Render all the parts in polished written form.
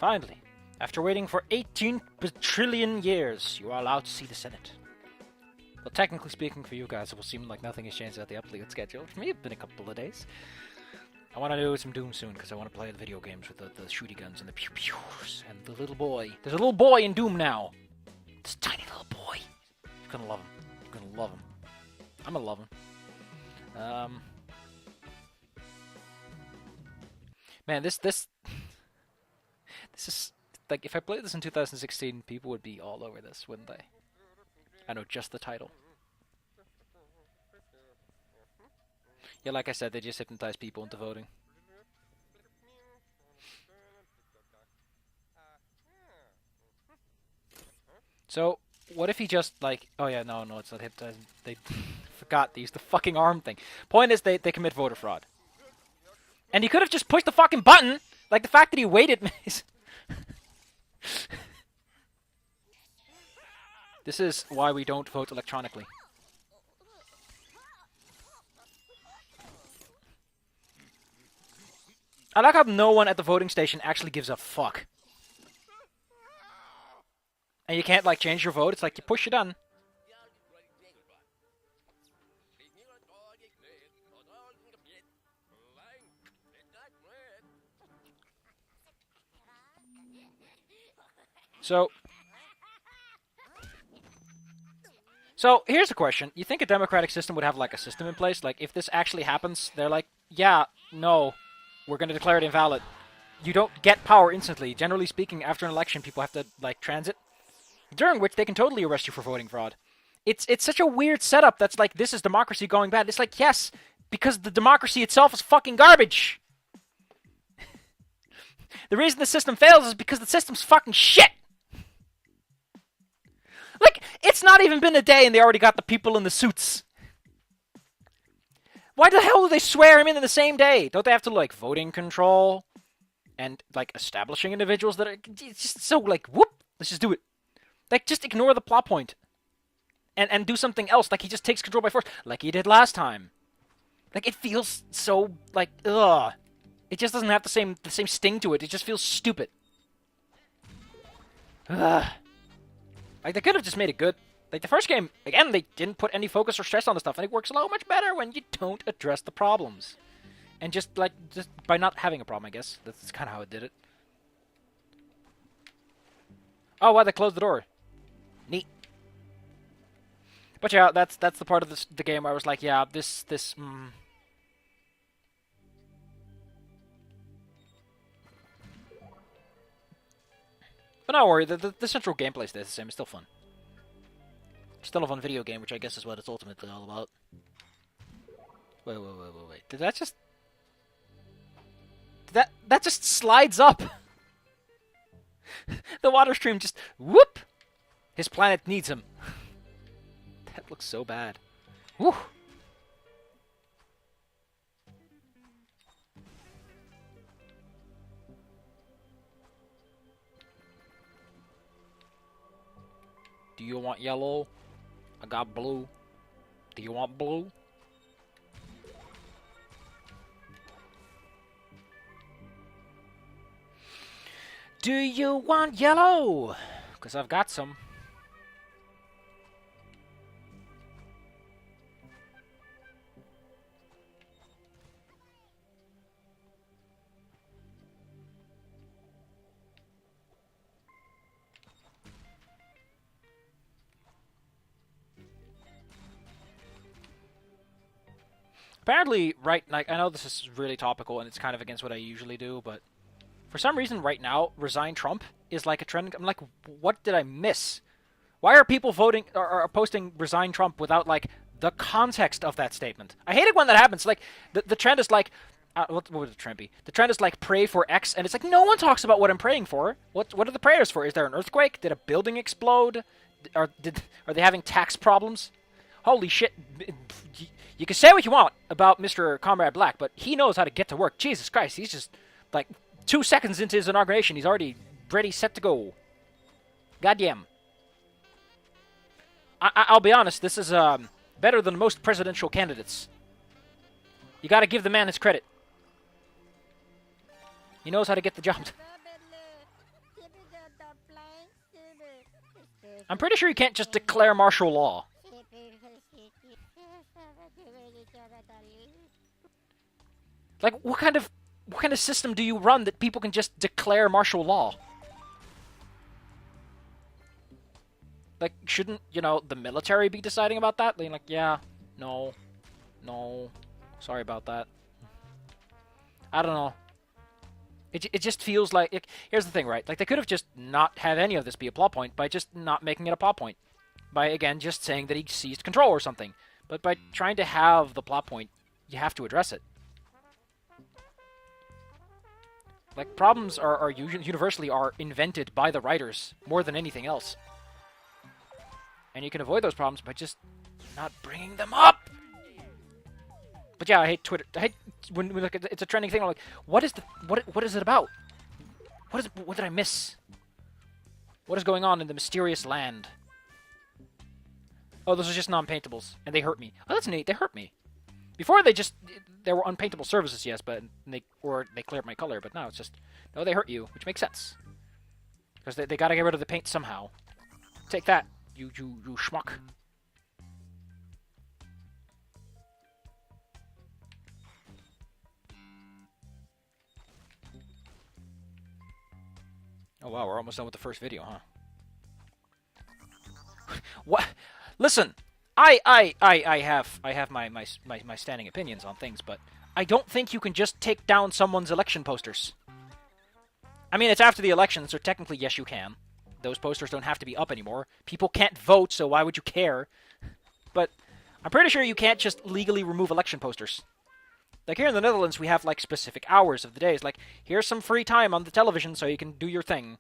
Finally, after waiting for 18 trillion years, you are allowed to see the Senate. Well, technically speaking, for you guys, it will seem like nothing has changed at the upload schedule. For me, it's been a couple of days. I want to do some Doom soon, because I want to play the video games with the shooty guns and the pew-pews and the little boy. There's a little boy in Doom now. This tiny little boy. You're gonna love him. You're gonna love him. I'm gonna love him. Man, this is, like, if I played this in 2016, people would be all over this, wouldn't they? I know, just the title. Yeah, like I said, they just hypnotize people into voting. So, what if he just, like... Oh yeah, no, it's not hypnotizing. They forgot to use the fucking arm thing. Point is, they commit voter fraud. And he could have just pushed the fucking button! Like, the fact that he waited... This is why we don't vote electronically. I like how no one at the voting station actually gives a fuck. And you can't, like, change your vote. It's like, you push it on. So, here's the question. You think a democratic system would have, like, a system in place? Like, if this actually happens, they're like, yeah, no, we're going to declare it invalid. You don't get power instantly. Generally speaking, after an election, people have to, like, transit. During which they can totally arrest you for voting fraud. It's such a weird setup that's like, this is democracy going bad. It's like, yes, because the democracy itself is fucking garbage. The reason the system fails is because the system's fucking shit. Like, it's not even been a day and they already got the people in the suits. Why the hell do they swear him in the same day? Don't they have to, like, voting control and, like, establishing individuals that are... It's just so, like, whoop, let's just do it. Like, just ignore the plot point. And do something else. Like, he just takes control by force. Like he did last time. Like, it feels so, like, ugh. It just doesn't have the same sting to it. It just feels stupid. Ugh. Like, they could have just made it good. Like, the first game, again, they didn't put any focus or stress on the stuff. And it works a lot much better when you don't address the problems. And just by not having a problem, I guess. That's kind of how it did it. Oh, wow, they closed the door. Neat. But yeah, that's the part of the game where I was like, yeah, this. But don't worry, the central gameplay stays the same. It's still fun. Still a fun video game, which I guess is what it's ultimately all about. Wait. Did that just... That just slides up! The water stream just... Whoop! His planet needs him. That looks so bad. Woo! Do you want yellow? I got blue. Do you want blue? Do you want yellow? Because I've got some. Apparently, right, like, I know this is really topical and it's kind of against what I usually do, but for some reason right now, Resign Trump is like a trend. I'm like, what did I miss? Why are people voting or posting Resign Trump without, like, the context of that statement? I hate it when that happens. Like, the trend is like, what would the trend be? The trend is like, pray for X, and it's like, no one talks about what I'm praying for. What are the prayers for? Is there an earthquake? Did a building explode? Are they having tax problems? Holy shit. You can say what you want about Mr. Comrade Black, but he knows how to get to work. Jesus Christ, he's just, like, 2 seconds into his inauguration, he's already ready, set to go. Goddamn. I'll be honest, this is better than most presidential candidates. You gotta give the man his credit. He knows how to get the job done. I'm pretty sure you can't just declare martial law. Like, what kind of system do you run that people can just declare martial law? Like, shouldn't, you know, the military be deciding about that? They're like, yeah, no, sorry about that. I don't know. It just feels like... here's the thing, right? Like, they could have just not had any of this be a plot point by just not making it a plot point. By, again, just saying that he seized control or something. But by trying to have the plot point, you have to address it. Like, problems are universally are invented by the writers more than anything else. And you can avoid those problems by just not bringing them up. But yeah, I hate Twitter. I hate when like, it's a trending thing. I'm like, what is it about? What did I miss? What is going on in the mysterious land? Oh, those are just non-paintables, and they hurt me. Oh, that's neat. They hurt me. Before there were unpaintable surfaces, yes, but they cleared my color. But now it's just no, they hurt you, which makes sense because they gotta get rid of the paint somehow. Take that, you schmuck. Oh wow, we're almost done with the first video, huh? What? Listen, I have my standing opinions on things, but I don't think you can just take down someone's election posters. I mean, it's after the election, so technically, yes, you can. Those posters don't have to be up anymore. People can't vote, so why would you care? But I'm pretty sure you can't just legally remove election posters. Like here in the Netherlands, we have like specific hours of the day. It's like, here's some free time on the television so you can do your thing.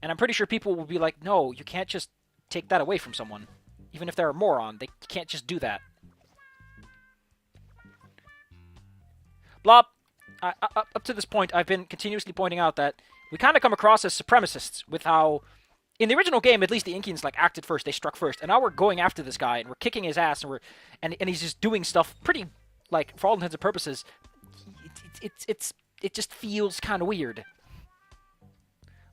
And I'm pretty sure people will be like, no, you can't just take that away from someone. Even if they're a moron, they can't just do that. Blob, up to this point, I've been continuously pointing out that we kind of come across as supremacists with how, in the original game, at least the Inkians like acted first, they struck first, and now we're going after this guy and we're kicking his ass and he's just doing stuff pretty, like, for all intents and purposes, it just feels kind of weird.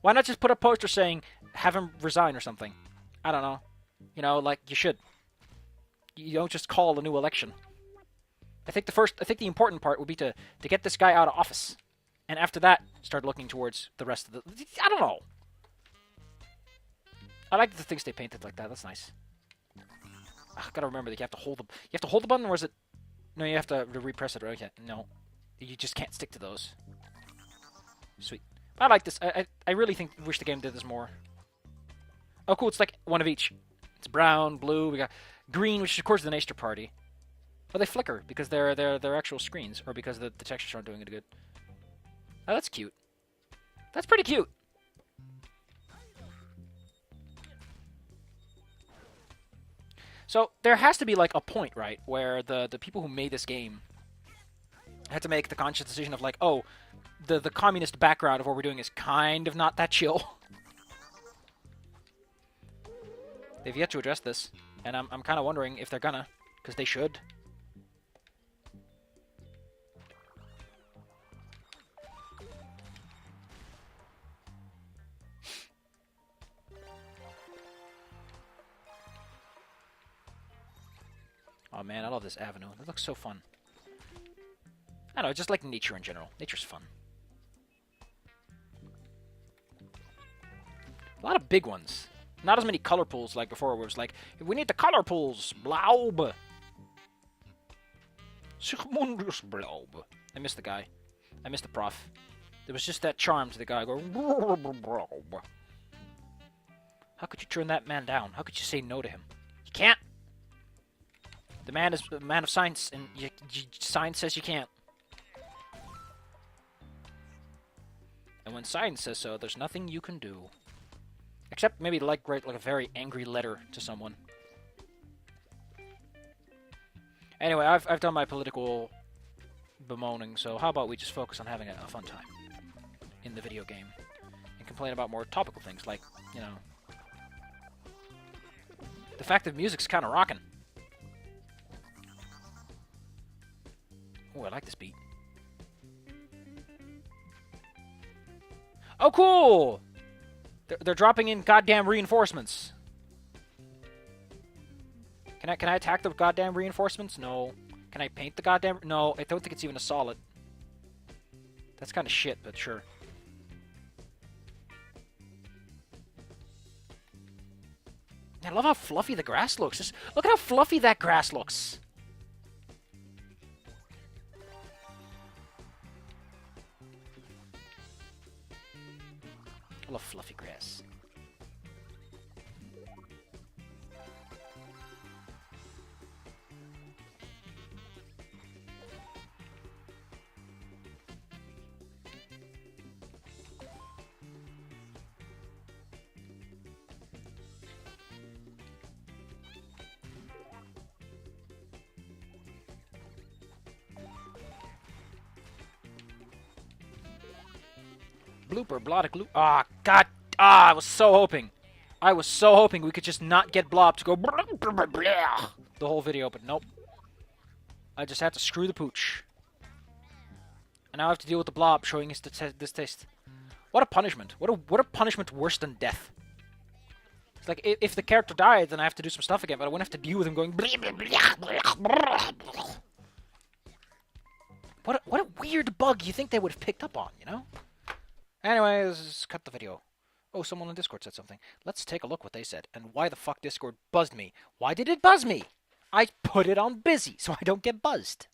Why not just put a poster saying, have him resign or something? I don't know. You know, like, you should. You don't just call a new election. I think the important part would be to get this guy out of office. And after that, start looking towards the rest of the... I don't know. I like the things they painted like that. That's nice. I gotta remember that you have to hold the button, or is it... No, you have to repress it, right? Okay. No. You just can't stick to those. Sweet. I like this. I really wish the game did this more. Oh, cool. It's like one of each. It's brown, blue. We got green, which is, of course, the Nature Party. Oh, they flicker because they're actual screens, or because the textures aren't doing it good. Oh, that's cute. That's pretty cute. So there has to be like a point, right, where the people who made this game had to make the conscious decision of like, oh, the communist background of what we're doing is kind of not that chill. They've yet to address this, and I'm kind of wondering if they're gonna, because they should. Oh man, I love this avenue. It looks so fun. I don't know, just like nature in general. Nature's fun. A lot of big ones. Not as many color pools like before, where it was like, we need the color pools, Blob. Sigmundus Blob. I missed the guy. I missed the prof. There was just that charm to the guy going, Blob. How could you turn that man down? How could you say no to him? You can't. The man is a man of science, and science says you can't. And when science says so, there's nothing you can do. Except maybe write like a very angry letter to someone. Anyway, I've done my political bemoaning, so how about we just focus on having a fun time in the video game and complain about more topical things, like, you know, the fact that music's kind of rocking. Oh, I like this beat. Oh, cool! They're dropping in goddamn reinforcements. Can I attack the goddamn reinforcements? No. Can I paint the goddamn... No, I don't think it's even a solid. That's kind of shit, but sure. I love how fluffy the grass looks. Just look at how fluffy that grass looks. I love fluffy grass. Blooper, blot, glue. Ah, God. Ah, I was so hoping. I was so hoping we could just not get Blob to go the whole video, but nope. I just had to screw the pooch. And now I have to deal with the Blob showing his distaste. What a punishment. What a punishment worse than death. It's like, if the character died, then I have to do some stuff again, but I wouldn't have to deal with him going... What a weird bug you think they would have picked up on, you know? Anyway, let's cut the video. Oh, someone on Discord said something. Let's take a look what they said, and why the fuck Discord buzzed me. Why did it buzz me? I put it on busy, so I don't get buzzed.